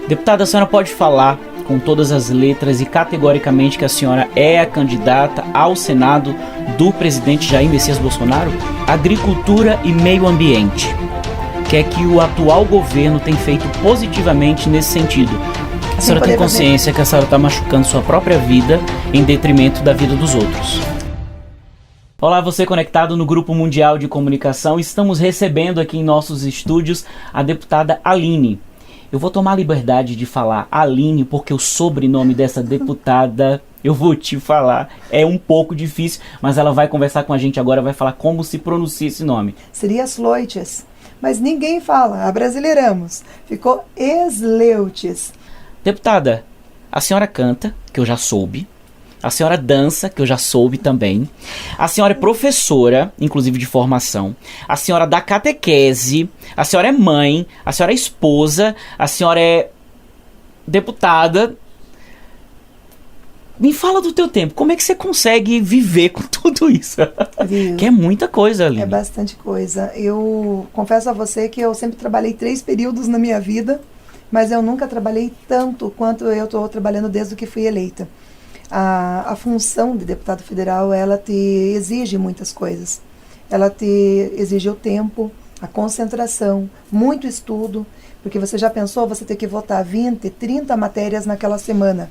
Deputada, a senhora pode falar com todas as letras e categoricamente que a senhora é a candidata ao Senado do presidente Jair Messias Bolsonaro? Agricultura e meio ambiente. O que é que o atual governo tem feito positivamente nesse sentido? A senhora tem consciência que a senhora está machucando sua própria vida em detrimento da vida dos outros. Olá, você conectado no Grupo Mundial de Comunicação. Estamos recebendo aqui em nossos estúdios a deputada Aline. Eu vou tomar a liberdade de falar Aline porque o sobrenome dessa deputada, eu vou te falar, é um pouco difícil, mas ela vai conversar com a gente agora, vai falar como se pronuncia esse nome. Seria Sloites, mas ninguém fala, abrasileiramos. Ficou Esleutes. Deputada, a senhora canta, que eu já soube. A senhora dança, que eu já soube também. A senhora é professora, inclusive de formação. A senhora dá catequese. A senhora é mãe. A senhora é esposa. A senhora é deputada. Me fala do teu tempo. Como é que você consegue viver com tudo isso? Que é muita coisa, Aline. É bastante coisa. Eu confesso a você que eu sempre trabalhei 3 períodos na minha vida, mas eu nunca trabalhei tanto quanto eu estou trabalhando desde que fui eleita. A função de deputado federal, ela te exige muitas coisas. Ela te exige o tempo, a concentração, muito estudo, porque você já pensou você ter que votar 20, 30 matérias naquela semana.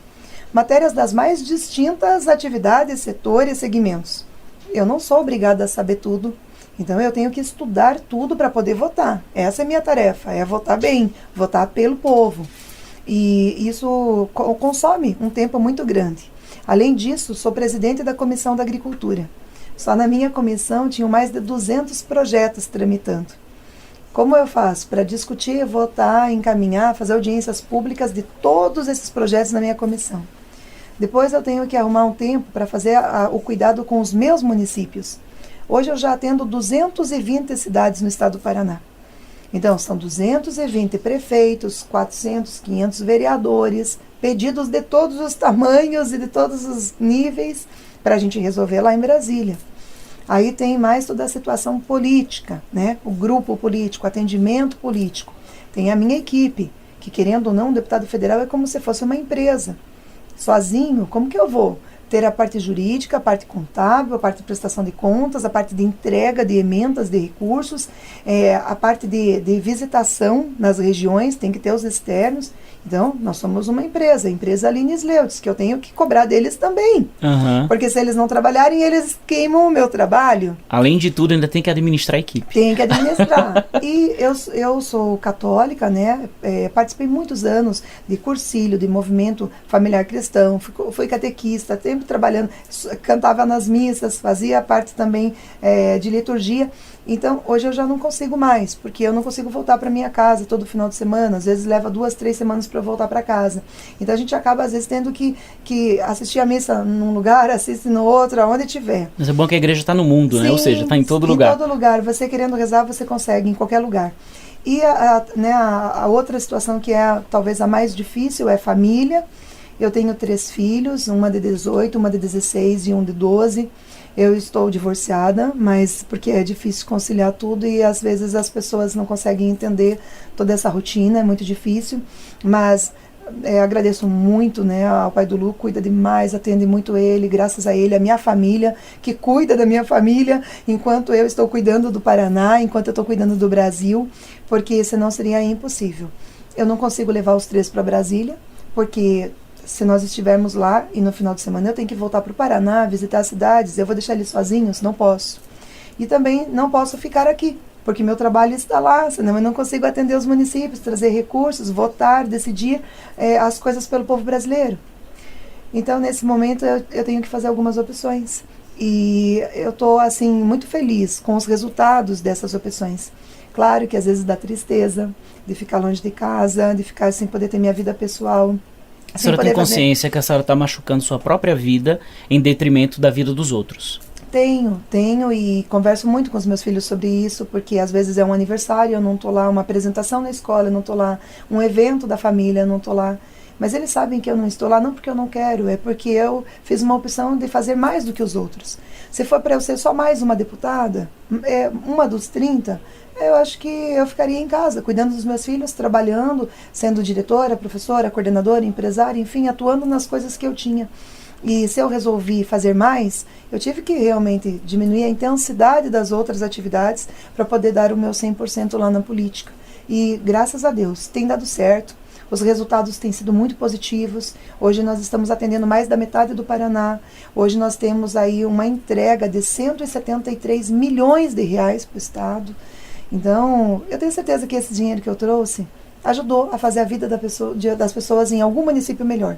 Matérias das mais distintas atividades, setores, segmentos. Eu não sou obrigada a saber tudo, então eu tenho que estudar tudo para poder votar. Essa é a minha tarefa, é votar bem, votar pelo povo. E isso consome um tempo muito grande. Além disso, sou presidente da Comissão da Agricultura. Só na minha comissão tinham mais de 200 projetos tramitando. Como eu faço para discutir, votar, encaminhar, fazer audiências públicas de todos esses projetos na minha comissão? Depois eu tenho que arrumar um tempo para fazer o cuidado com os meus municípios. Hoje eu já atendo 220 cidades no estado do Paraná. Então, são 220 prefeitos, 400, 500 vereadores, pedidos de todos os tamanhos e de todos os níveis para a gente resolver lá em Brasília. Aí tem mais toda a situação política, né? O grupo político, atendimento político. Tem a minha equipe, que querendo ou não, o deputado federal é como se fosse uma empresa. Sozinho, como que eu vou ter a parte jurídica, a parte contábil, a parte de prestação de contas, a parte de entrega de emendas de recursos, a parte de visitação nas regiões, tem que ter os externos. Então, nós somos uma empresa, a empresa Aline Sleutes, que eu tenho que cobrar deles também. Uhum. Porque se eles não trabalharem, eles queimam o meu trabalho. Além de tudo, ainda tem que administrar a equipe. Tem que administrar. E eu sou católica, né? Participei muitos anos de cursilho, de movimento familiar cristão, fui catequista, sempre trabalhando, cantava nas missas, fazia parte também de liturgia. Então, hoje eu já não consigo mais, porque eu não consigo voltar para minha casa todo final de semana, às vezes leva 2, 3 semanas para eu voltar para casa. Então, a gente acaba, às vezes, tendo que assistir a missa num lugar, assistir no outro, aonde tiver. Mas é bom que a igreja está no mundo, né? Ou seja, está em todo lugar. Em todo lugar. Você querendo rezar, você consegue, em qualquer lugar. E a outra situação que é talvez a mais difícil é família. Eu tenho 3 filhos, uma de 18, uma de 16 e um de 12. Eu estou divorciada, mas porque é difícil conciliar tudo e às vezes as pessoas não conseguem entender toda essa rotina, é muito difícil, mas agradeço muito, né, ao pai do Lu, cuida demais, atende muito ele, graças a ele, a minha família, que cuida da minha família, enquanto eu estou cuidando do Paraná, enquanto eu estou cuidando do Brasil, porque senão seria impossível. Eu não consigo levar os 3 para Brasília, porque se nós estivermos lá e no final de semana eu tenho que voltar para o Paraná, visitar as cidades, eu vou deixar eles sozinhos? Não posso. E também não posso ficar aqui, porque meu trabalho está lá, senão eu não consigo atender os municípios, trazer recursos, votar, decidir as coisas pelo povo brasileiro. Então, nesse momento, eu tenho que fazer algumas opções. E eu estou, assim, muito feliz com os resultados dessas opções. Claro que às vezes dá tristeza de ficar longe de casa, de ficar sem poder ter minha vida pessoal. A senhora tem consciência que a senhora está machucando sua própria vida em detrimento da vida dos outros? Tenho e converso muito com os meus filhos sobre isso, porque às vezes é um aniversário, eu não estou lá, uma apresentação na escola, eu não estou lá, um evento da família, eu não estou lá. Mas eles sabem que eu não estou lá não porque eu não quero, é porque eu fiz uma opção de fazer mais do que os outros. Se for para eu ser só mais uma deputada, uma dos 30, eu acho que eu ficaria em casa, cuidando dos meus filhos, trabalhando, sendo diretora, professora, coordenadora, empresária, enfim, atuando nas coisas que eu tinha. E se eu resolvi fazer mais, eu tive que realmente diminuir a intensidade das outras atividades para poder dar o meu 100% lá na política. E graças a Deus, tem dado certo. Os resultados têm sido muito positivos. Hoje nós estamos atendendo mais da metade do Paraná. Hoje nós temos aí uma entrega de 173 milhões de reais para o Estado. Então, eu tenho certeza que esse dinheiro que eu trouxe ajudou a fazer a vida das pessoas em algum município melhor.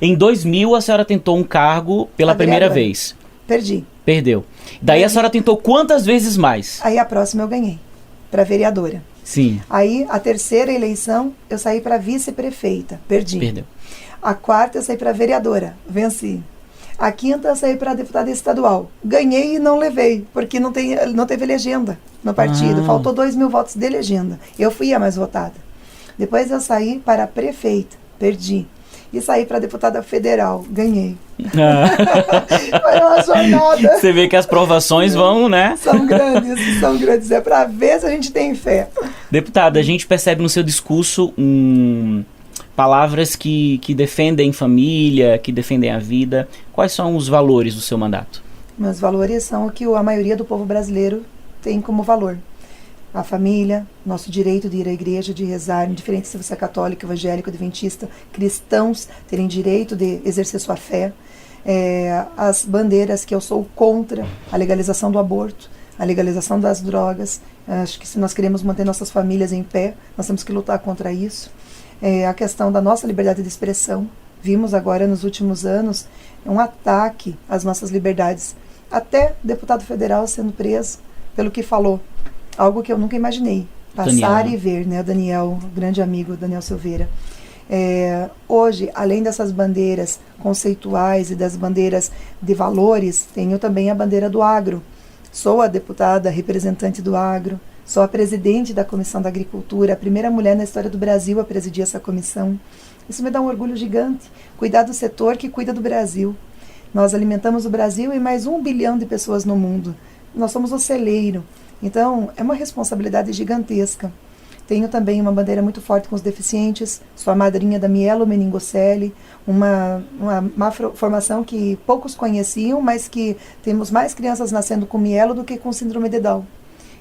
Em 2000, a senhora tentou um cargo pela primeira vez. Perdi. Perdeu. Daí a senhora tentou quantas vezes mais? Aí a próxima eu ganhei, para vereadora. Sim. Aí a terceira eleição eu saí para vice-prefeita, perdi. Perdeu. A quarta eu saí para vereadora, venci. A quinta eu saí para deputada estadual, ganhei e não levei, porque não teve legenda no partido, faltou 2.000 votos de legenda. Eu fui a mais votada. Depois eu saí para prefeita, perdi. E saí para deputada federal, ganhei. Foi uma jornada. Você vê que as provações vão, né? São grandes. É para ver se a gente tem fé. Deputada, a gente percebe no seu discurso palavras que defendem família, que defendem a vida. Quais são os valores do seu mandato? Meus valores são o que a maioria do povo brasileiro tem como valor. A família, nosso direito de ir à igreja, de rezar, indiferente se você é católico, evangélico, adventista, cristãos terem direito de exercer sua fé. As bandeiras que eu sou contra a legalização do aborto, a legalização das drogas. Acho que se nós queremos manter nossas famílias em pé, nós temos que lutar contra isso. A questão da nossa liberdade de expressão. Vimos agora nos últimos anos um ataque às nossas liberdades. Até deputado federal sendo preso pelo que falou. Algo que eu nunca imaginei. Passar Daniel. E ver, né? O Daniel, grande amigo, Daniel Silveira. Hoje, além dessas bandeiras conceituais e das bandeiras de valores, tenho também a bandeira do agro. Sou a deputada representante do agro, sou a presidente da Comissão da Agricultura, a primeira mulher na história do Brasil a presidir essa comissão. Isso me dá um orgulho gigante. Cuidar do setor que cuida do Brasil. Nós alimentamos o Brasil e mais 1 bilhão de pessoas no mundo. Nós somos o celeiro. Então, é uma responsabilidade gigantesca. Tenho também uma bandeira muito forte com os deficientes. Sou a madrinha da mielomeningocele, uma formação que poucos conheciam, mas que temos mais crianças nascendo com mielo do que com síndrome de Down.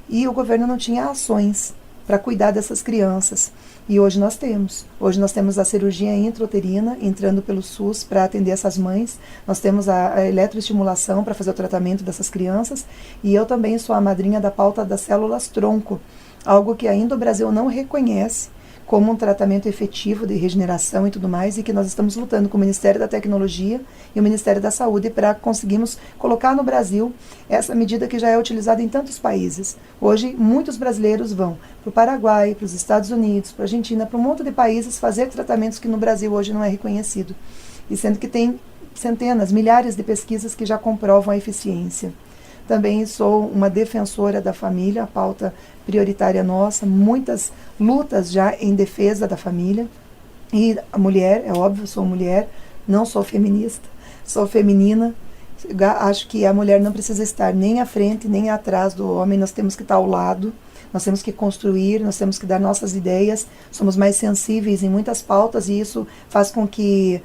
E o governo não tinha ações para cuidar dessas crianças. E hoje nós temos. Hoje nós temos a cirurgia intrauterina entrando pelo SUS para atender essas mães. Nós temos a eletroestimulação para fazer o tratamento dessas crianças. E eu também sou a madrinha da pauta das células tronco, algo que ainda o Brasil não reconhece como um tratamento efetivo de regeneração e tudo mais, e que nós estamos lutando com o Ministério da Tecnologia e o Ministério da Saúde para conseguirmos colocar no Brasil essa medida que já é utilizada em tantos países. Hoje, muitos brasileiros vão para o Paraguai, para os Estados Unidos, para a Argentina, para um monte de países fazer tratamentos que no Brasil hoje não é reconhecido. E sendo que tem centenas, milhares de pesquisas que já comprovam a eficiência. Também sou uma defensora da família, a pauta prioritária nossa, muitas lutas já em defesa da família. E a mulher, é óbvio, sou mulher, não sou feminista, sou feminina. Acho que a mulher não precisa estar nem à frente, nem atrás do homem, nós temos que estar ao lado, nós temos que construir, nós temos que dar nossas ideias, somos mais sensíveis em muitas pautas e isso faz com que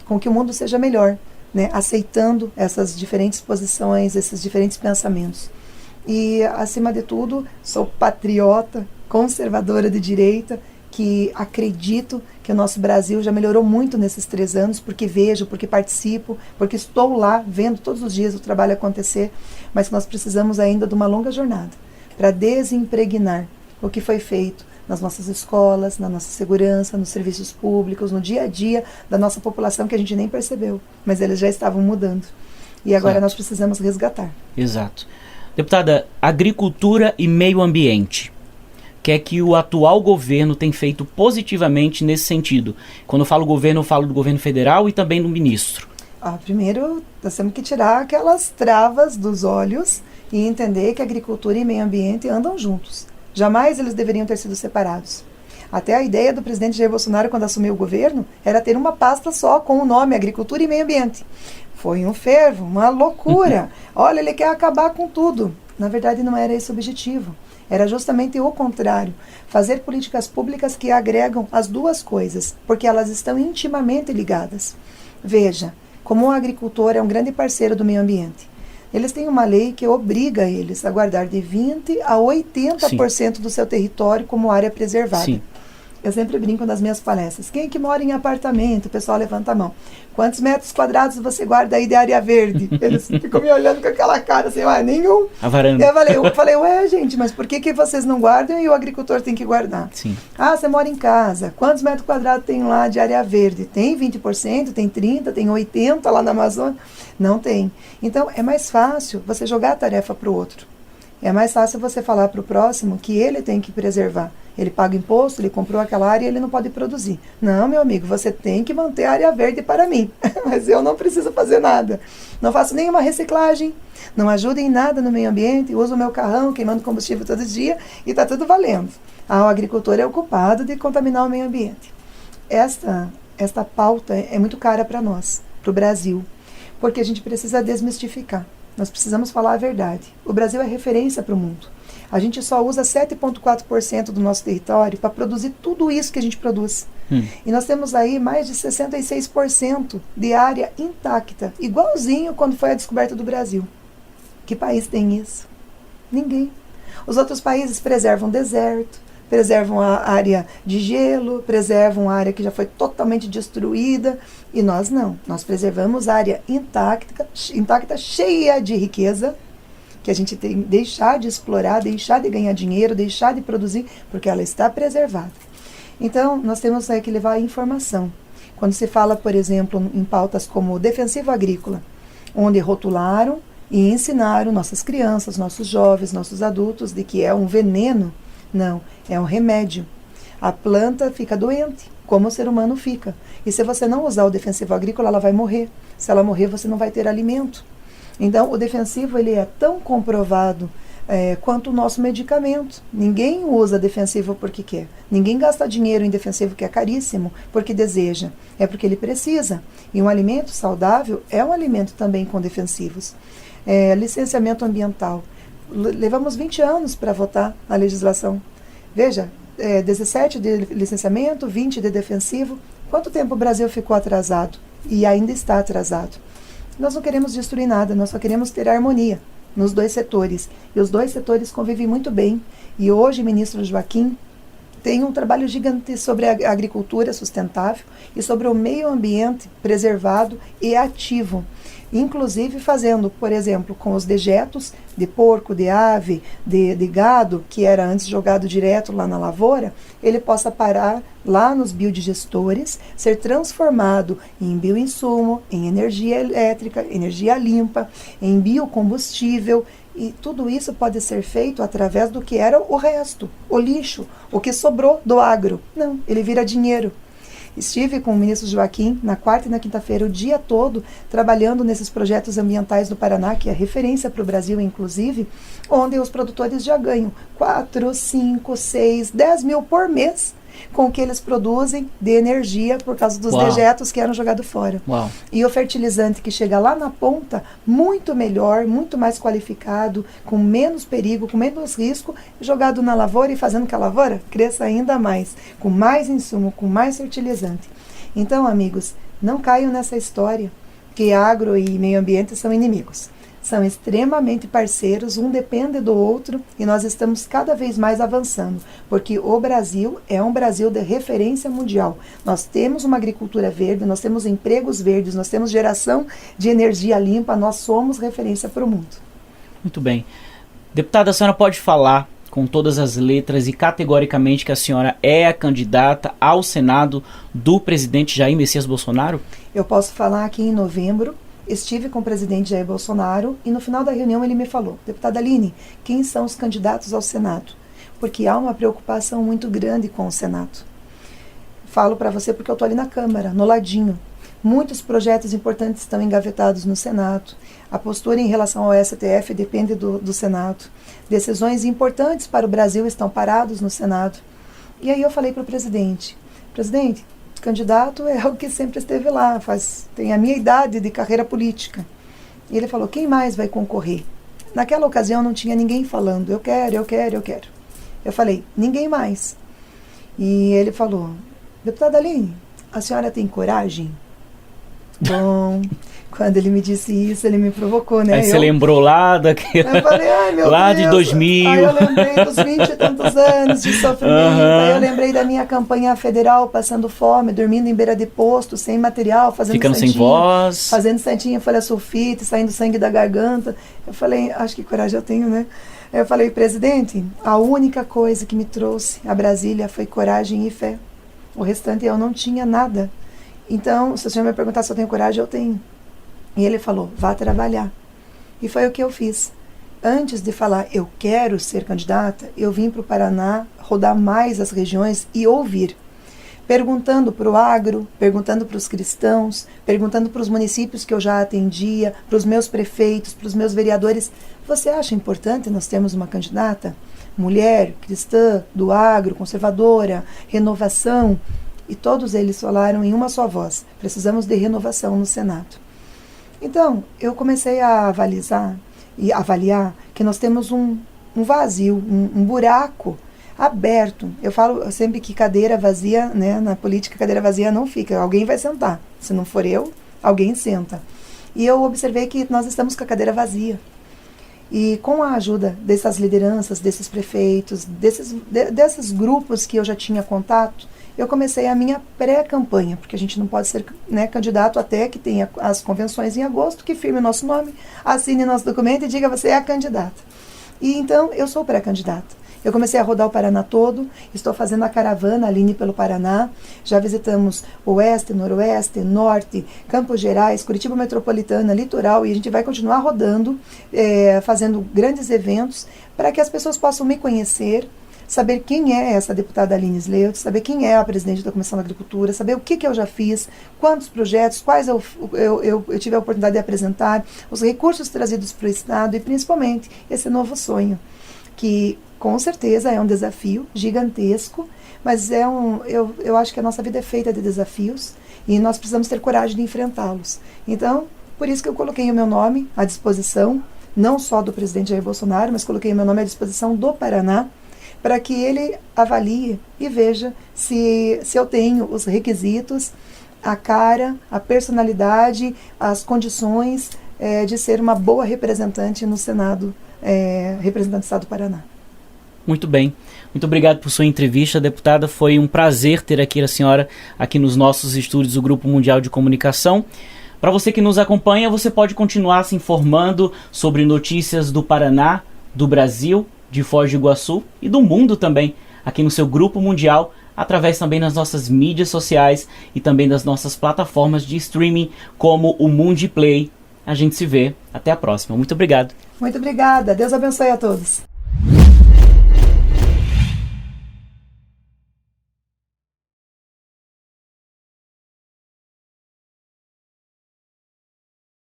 o mundo seja melhor. Né, aceitando essas diferentes posições, esses diferentes pensamentos. E, acima de tudo, sou patriota, conservadora de direita, que acredito que o nosso Brasil já melhorou muito nesses 3 anos, porque vejo, porque participo, porque estou lá, vendo todos os dias o trabalho acontecer, mas nós precisamos ainda de uma longa jornada para desimpregnar o que foi feito nas nossas escolas, na nossa segurança, nos serviços públicos, no dia a dia da nossa população que a gente nem percebeu, mas eles já estavam mudando. E agora nós precisamos resgatar. Exato. Deputada, agricultura e meio ambiente. O que é que o atual governo tem feito positivamente nesse sentido? Quando eu falo governo, eu falo do governo federal e também do ministro. Primeiro, nós temos que tirar aquelas travas dos olhos e entender que agricultura e meio ambiente andam juntos. Jamais eles deveriam ter sido separados. Até a ideia do presidente Jair Bolsonaro, quando assumiu o governo, era ter uma pasta só com o nome Agricultura e Meio Ambiente. Foi um fervo, uma loucura. Olha, ele quer acabar com tudo. Na verdade, não era esse o objetivo. Era justamente o contrário. Fazer políticas públicas que agregam as duas coisas, porque elas estão intimamente ligadas. Veja, como o agricultor é um grande parceiro do meio ambiente, eles têm uma lei que obriga eles a guardar de 20% a 80% do seu território como área preservada. Sim. Eu sempre brinco nas minhas palestras. Quem é que mora em apartamento? O pessoal levanta a mão. Quantos metros quadrados você guarda aí de área verde? Eles ficam me olhando com aquela cara assim, nenhum. A varanda. Eu falei, ué, gente, mas por que vocês não guardam e o agricultor tem que guardar? Sim. Você mora em casa. Quantos metros quadrados tem lá de área verde? Tem 20%, tem 30%, tem 80% lá na Amazônia? Não tem. Então, é mais fácil você jogar a tarefa para o outro. É mais fácil você falar para o próximo que ele tem que preservar. Ele paga imposto, ele comprou aquela área e ele não pode produzir. Não, meu amigo, você tem que manter a área verde para mim. Mas eu não preciso fazer nada. Não faço nenhuma reciclagem, não ajudo em nada no meio ambiente, uso o meu carrão queimando combustível todo dia e está tudo valendo. O agricultor é o culpado de contaminar o meio ambiente. Esta pauta é muito cara para nós, para o Brasil, porque a gente precisa desmistificar. Nós precisamos falar a verdade. O Brasil é referência para o mundo. A gente só usa 7,4% do nosso território para produzir tudo isso que a gente produz. E nós temos aí mais de 66% de área intacta, igualzinho quando foi a descoberta do Brasil. Que país tem isso? Ninguém. Os outros países preservam deserto, preservam a área de gelo, preservam a área que já foi totalmente destruída, e nós não. Nós preservamos a área intacta, cheia de riqueza, que a gente tem que deixar de explorar, deixar de ganhar dinheiro, deixar de produzir, porque ela está preservada. Então, nós temos aí que levar a informação. Quando se fala, por exemplo, em pautas como defensivo agrícola, onde rotularam e ensinaram nossas crianças, nossos jovens, nossos adultos, de que é um veneno. Não, é um remédio. A planta fica doente, como o ser humano fica. E se você não usar o defensivo agrícola, ela vai morrer. Se ela morrer, você não vai ter alimento. Então, o defensivo ele é tão comprovado quanto o nosso medicamento. Ninguém usa defensivo porque quer. Ninguém gasta dinheiro em defensivo que é caríssimo porque deseja. É porque ele precisa. E um alimento saudável é um alimento também com defensivos. Licenciamento ambiental. Levamos 20 anos para votar a legislação. Veja, 17 de licenciamento, 20 de defensivo. Quanto tempo o Brasil ficou atrasado? E ainda está atrasado. Nós não queremos destruir nada, nós só queremos ter harmonia nos dois setores. E os dois setores convivem muito bem. E hoje o ministro Joaquim tem um trabalho gigante sobre a agricultura sustentável e sobre o meio ambiente preservado e ativo. Inclusive fazendo, por exemplo, com os dejetos de porco, de ave, de gado, que era antes jogado direto lá na lavoura, ele possa parar lá nos biodigestores, ser transformado em bioinsumo, em energia elétrica, energia limpa, em biocombustível, e tudo isso pode ser feito através do que era o resto, o lixo, o que sobrou do agro. Não, ele vira dinheiro. Estive com o ministro Joaquim na quarta e na quinta-feira o dia todo trabalhando nesses projetos ambientais do Paraná, que é referência para o Brasil, inclusive, onde os produtores já ganham 4, 5, 6, 10 mil por mês com o que eles produzem de energia por causa dos dejetos que eram jogados fora. Uau. E o fertilizante que chega lá na ponta, muito melhor, muito mais qualificado, com menos perigo, com menos risco, jogado na lavoura e fazendo que a lavoura cresça ainda mais, com mais insumo, com mais fertilizante. Então, amigos, não caiam nessa história que agro e meio ambiente são inimigos. São extremamente parceiros, um depende do outro e nós estamos cada vez mais avançando, porque o Brasil é um Brasil de referência mundial. Nós temos uma agricultura verde, nós temos empregos verdes, nós temos geração de energia limpa, nós somos referência para o mundo. Muito bem. Deputada, a senhora pode falar com todas as letras e categoricamente que a senhora é a candidata ao Senado do presidente Jair Messias Bolsonaro? Eu posso falar que em novembro estive com o presidente Jair Bolsonaro e no final da reunião ele me falou: deputada Aline, quem são os candidatos ao Senado? Porque há uma preocupação muito grande com o Senado. Falo para você porque eu estou ali na Câmara, no ladinho. Muitos projetos importantes estão engavetados no Senado. A postura em relação ao STF depende do Senado. Decisões importantes para o Brasil estão parados no Senado. E aí eu falei para o presidente, candidato é o que sempre esteve lá, tem a minha idade de carreira política. E ele falou, quem mais vai concorrer? Naquela ocasião não tinha ninguém falando, eu quero. Eu falei, ninguém mais. E ele falou, deputada Aline, a senhora tem coragem? Bom, quando ele me disse isso, ele me provocou, né? Aí você lembrou lá daquele... Eu falei, ai meu lá Deus. de 2000. Aí eu lembrei dos 20 e tantos anos de sofrimento. Aí eu lembrei da minha campanha federal, passando fome, dormindo em beira de posto, sem material, ficando sem voz. Fazendo santinha, folha sulfite, saindo sangue da garganta. Eu falei, acho que coragem eu tenho, né? Eu falei, presidente, a única coisa que me trouxe a Brasília foi coragem e fé. O restante eu não tinha nada. Então, se o senhor me perguntar se eu tenho coragem, eu tenho. E ele falou, vá trabalhar. E foi o que eu fiz. Antes de falar, eu quero ser candidata, eu vim para o Paraná rodar mais as regiões e ouvir. Perguntando para o agro, perguntando para os cristãos, perguntando para os municípios que eu já atendia, para os meus prefeitos, para os meus vereadores. Você acha importante nós termos uma candidata? Mulher, cristã, do agro, conservadora, renovação. E todos eles falaram em uma só voz, precisamos de renovação no Senado. Então, eu comecei a avaliar que nós temos um vazio, um buraco aberto. Eu falo sempre que cadeira vazia, né, na política, cadeira vazia não fica, alguém vai sentar. Se não for eu, alguém senta. E eu observei que nós estamos com a cadeira vazia. E com a ajuda dessas lideranças, desses prefeitos, desses grupos que eu já tinha contato, eu comecei a minha pré-campanha, porque a gente não pode ser, né, candidato até que tenha as convenções em agosto, que firme o nosso nome, assine nosso documento e diga você é a candidata. E então eu sou pré-candidata. Eu comecei a rodar o Paraná todo, estou fazendo a caravana Aline pelo Paraná, já visitamos Oeste, Noroeste, Norte, Campos Gerais, Curitiba Metropolitana, Litoral, e a gente vai continuar rodando, fazendo grandes eventos, para que as pessoas possam me conhecer, saber quem é essa deputada Aline Sleut, saber quem é a presidente da Comissão da Agricultura, saber o que eu já fiz, quantos projetos, quais eu tive a oportunidade de apresentar, os recursos trazidos para o Estado e principalmente esse novo sonho, que com certeza é um desafio gigantesco, mas eu acho que a nossa vida é feita de desafios e nós precisamos ter coragem de enfrentá-los. Então, por isso que eu coloquei o meu nome à disposição, não só do presidente Jair Bolsonaro, mas coloquei o meu nome à disposição do Paraná, para que ele avalie e veja se eu tenho os requisitos, a cara, a personalidade, as condições de ser uma boa representante no Senado, representante do Estado do Paraná. Muito bem. Muito obrigado por sua entrevista, deputada. Foi um prazer ter aqui a senhora aqui nos nossos estúdios do Grupo Mundial de Comunicação. Para você que nos acompanha, você pode continuar se informando sobre notícias do Paraná, do Brasil, de Foz do Iguaçu e do mundo também, aqui no seu Grupo Mundial, através também das nossas mídias sociais e também das nossas plataformas de streaming, como o Mundiplay. A gente se vê. Até a próxima. Muito obrigado. Muito obrigada. Deus abençoe a todos.